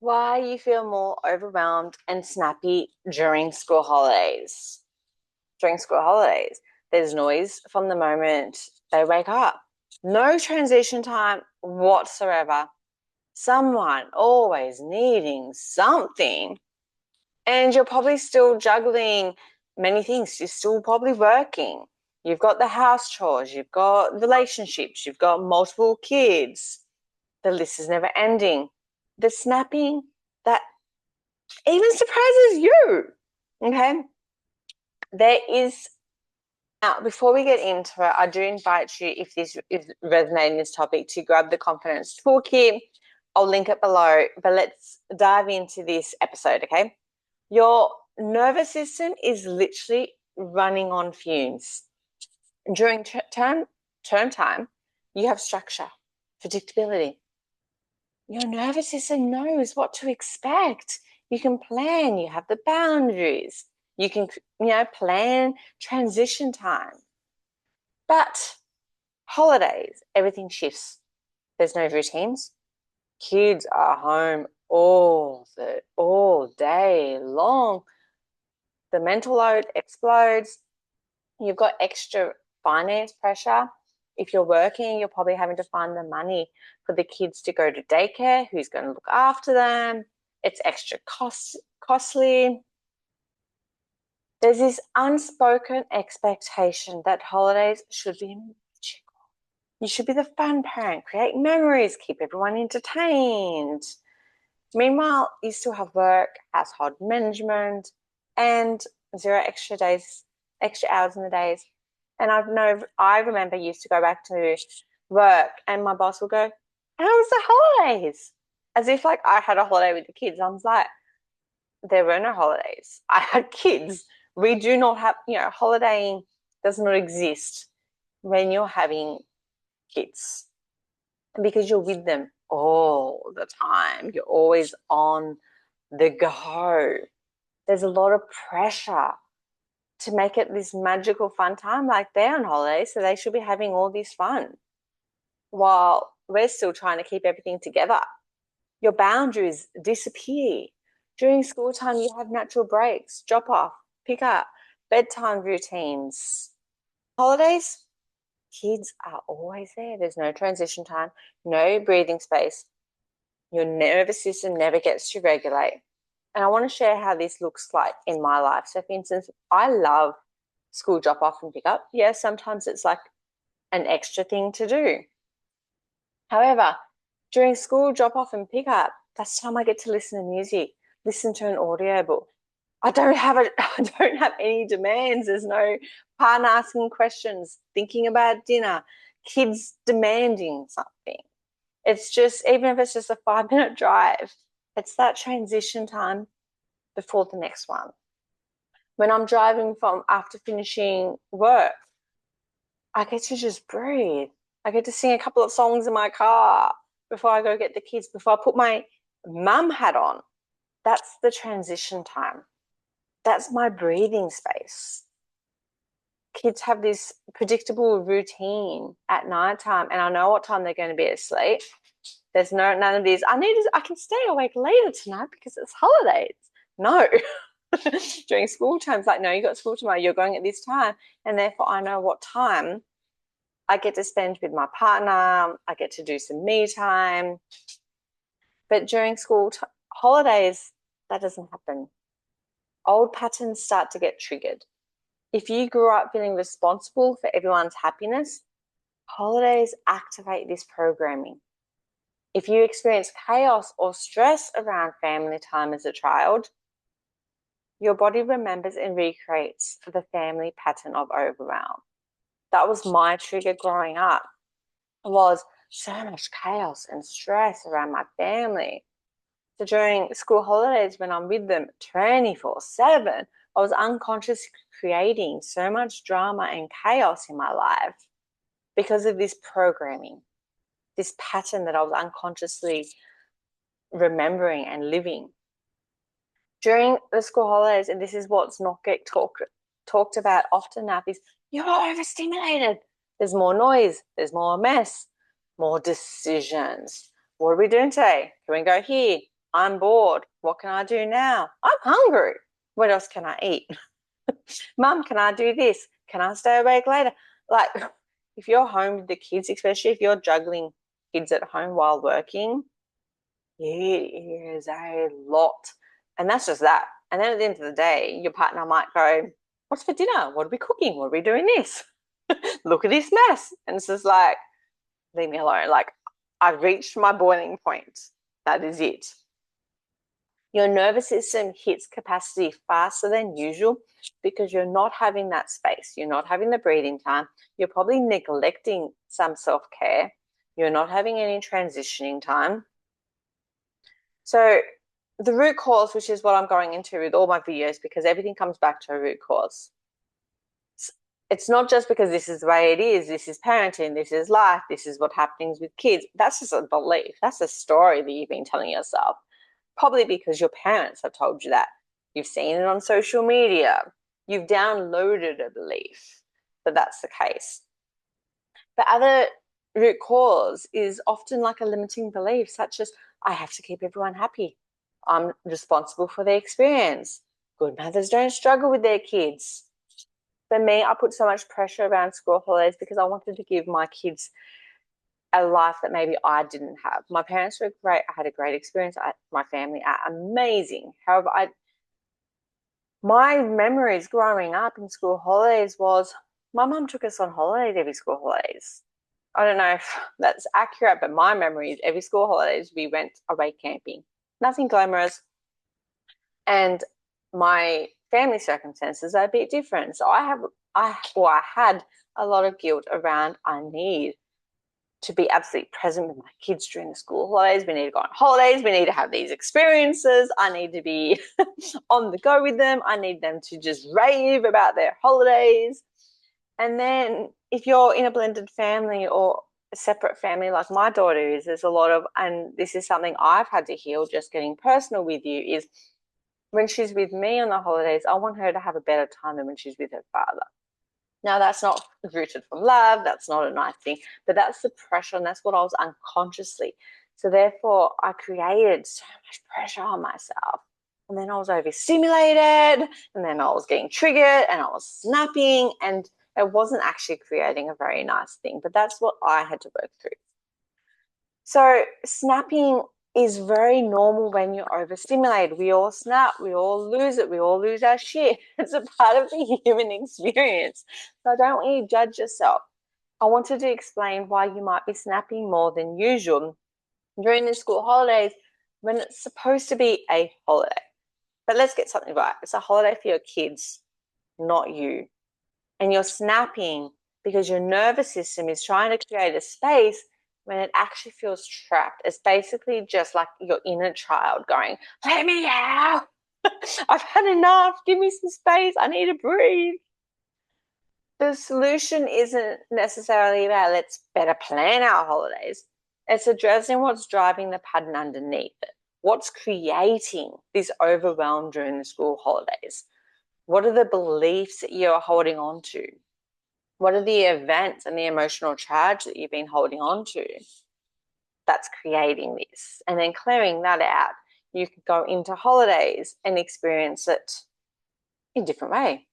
Why you feel more overwhelmed and snappy during school holidays. During school holidays, there's noise from the moment they wake up. No transition time whatsoever. Someone always needing something. And you're probably still juggling many things. You're still probably working. You've got the house chores, you've got relationships, you've got multiple kids. The list is never ending. The snapping, that even surprises you. Okay. There is, now before we get into it, I do invite you, if this is resonating this topic, to grab the confidence toolkit. I'll link it below, but let's dive into this episode, okay? Your nervous system is literally running on fumes. During term time, you have structure, predictability. Your nervous system knows what to expect. You can plan, you have the boundaries. You can, plan transition time. But holidays, everything shifts. There's no routines. Kids are home all day long. The mental load explodes. You've got extra finance pressure. If you're working, you're probably having to find the money for the kids to go to daycare. Who's going to look after them? It's extra costly. There's this unspoken expectation that holidays should be magical. You should be the fun parent, create memories, keep everyone entertained. Meanwhile, you still have work, household management, and zero extra days, extra hours in the days. And I remember used to go back to work and my boss would go, "How was the holidays?" As if like I had a holiday with the kids. I was like, there were no holidays. I had kids. We do not have, holidaying does not exist when you're having kids because you're with them all the time. You're always on the go. There's a lot of pressure to make it this magical fun time. Like they're on holiday, so they should be having all this fun while we're still trying to keep everything together. Your boundaries disappear. During school time, you have natural breaks, drop off, pick up, bedtime routines. Holidays, kids are always there. There's no transition time, no breathing space. Your nervous system never gets to regulate. And I want to share how this looks like in my life. So, for instance, I love school drop off and pick up. Yeah, sometimes it's like an extra thing to do. However, during school drop off and pick up, that's the time I get to listen to music, listen to an audiobook. I don't have I don't have any demands. There's no partner asking questions, thinking about dinner, kids demanding something. It's just, even if it's just a 5 minute drive, it's that transition time before the next one. When I'm driving from after finishing work, I get to just breathe. I get to sing a couple of songs in my car before I go get the kids, before I put my mum hat on. That's the transition time. That's my breathing space. Kids have this predictable routine at nighttime, and I know what time they're going to be asleep. There's none of these. I can stay awake later tonight because it's holidays. No. During school times, like, no, you got school tomorrow, you're going at this time, and therefore I know what time I get to spend with my partner. I get to do some me time. But during school holidays, that doesn't happen. Old patterns start to get triggered. If you grew up feeling responsible for everyone's happiness, holidays activate this programming. If you experience chaos or stress around family time as a child, your body remembers and recreates the family pattern of overwhelm. That was my trigger growing up, was so much chaos and stress around my family. So during school holidays, when I'm with them 24/7, I was unconsciously creating so much drama and chaos in my life because of this programming, this pattern that I was unconsciously remembering and living. During the school holidays, and this is what's not get talked about often enough, is you're overstimulated. There's more noise, there's more mess, more decisions. What are we doing today? Can we go here? I'm bored. What can I do now? I'm hungry. What else can I eat? Mum, can I do this? Can I stay awake later? Like, if you're home with the kids, especially if you're juggling kids at home while working, it is a lot. And that's just that. And then at the end of the day, your partner might go, what's for dinner? What are we cooking? What are we doing this? Look at this mess. And it's just like, leave me alone. Like, I've reached my boiling point. That is it. Your nervous system hits capacity faster than usual because you're not having that space. You're not having the breathing time. You're probably neglecting some self-care. You're not having any transitioning time. So the root cause, which is what I'm going into with all my videos, because everything comes back to a root cause. It's not just because this is the way it is, this is parenting, this is life, this is what happens with kids. That's just a belief. That's a story that you've been telling yourself. Probably because your parents have told you that. You've seen it on social media. You've downloaded a belief that that's the case. The other root cause is often like a limiting belief, such as, I have to keep everyone happy. I'm responsible for their experience. Good mothers don't struggle with their kids. For me, I put so much pressure around school holidays because I wanted to give my kids a life that maybe I didn't have. My parents were great. I had a great experience. My family are amazing. However, my memories growing up in school holidays was my mum took us on holidays every school holidays. I don't know if that's accurate, but my memories, every school holidays, we went away camping. Nothing glamorous. And my family circumstances are a bit different. So I had a lot of guilt around I need to be absolutely present with my kids during the school holidays. We need to go on holidays. We need to have these experiences. I need to be on the go with them. I need them to just rave about their holidays. And then if you're in a blended family or a separate family like my daughter is, there's a lot of, and this is something I've had to heal, just getting personal with you, is when she's with me on the holidays, I want her to have a better time than when she's with her father. Now, that's not rooted from love. That's not a nice thing, but that's the pressure, and that's what I was unconsciously. So therefore, I created so much pressure on myself. And then I was overstimulated, and then I was getting triggered, and I was snapping, and it wasn't actually creating a very nice thing, but that's what I had to work through. So snapping is very normal when you're overstimulated. We all snap, we all lose it, we all lose our shit. It's a part of the human experience. So I don't want you to judge yourself. I wanted to explain why you might be snapping more than usual during the school holidays when it's supposed to be a holiday. But let's get something right. It's a holiday for your kids, not you. And you're snapping because your nervous system is trying to create a space when it actually feels trapped. It's basically just like your inner child going, let me out. I've had enough. Give me some space. I need to breathe. The solution isn't necessarily about let's better plan our holidays. It's addressing what's driving the pattern underneath it. What's creating this overwhelm during the school holidays? What are the beliefs that you're holding on to? What are the events and the emotional charge that you've been holding on to that's creating this? And then clearing that out, you could go into holidays and experience it in a different way.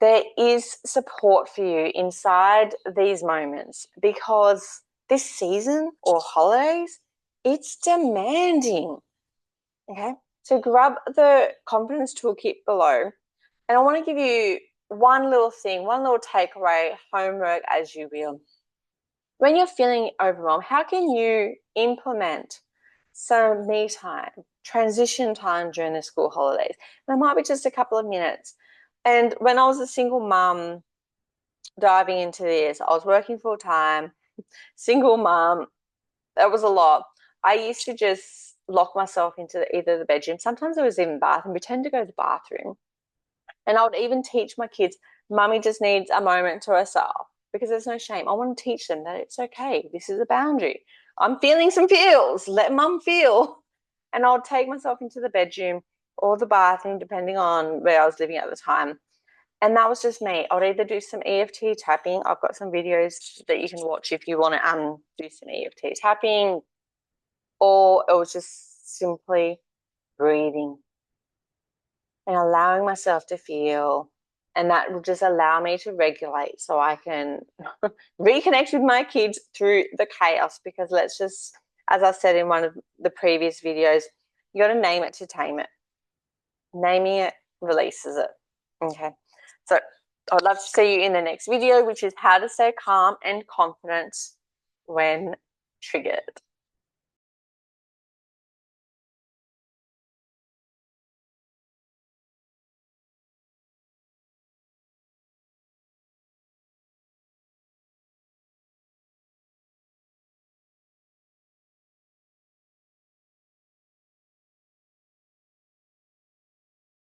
There is support for you inside these moments because this season or holidays, it's demanding. Okay, so grab the confidence toolkit below, and I want to give you one little thing, one little takeaway, homework as you will. When you're feeling overwhelmed, how can you implement some me time, transition time during the school holidays? And it might be just a couple of minutes. And when I was a single mum diving into this, I was working full time, single mum, that was a lot. I used to just lock myself into either the bedroom. Sometimes it was even the bathroom, pretend to go to the bathroom. And I would even teach my kids, mummy just needs a moment to herself because there's no shame. I want to teach them that it's okay. This is a boundary. I'm feeling some feels. Let mum feel. And I would take myself into the bedroom or the bathroom, depending on where I was living at the time. And that was just me. I would either do some EFT tapping. I've got some videos that you can watch if you want to do some EFT tapping. Or it was just simply breathing and allowing myself to feel. And that will just allow me to regulate so I can reconnect with my kids through the chaos. Because let's just, as I said in one of the previous videos, you got to name it to tame it. Naming it releases it. Okay. So I'd love to see you in the next video, which is how to stay calm and confident when triggered.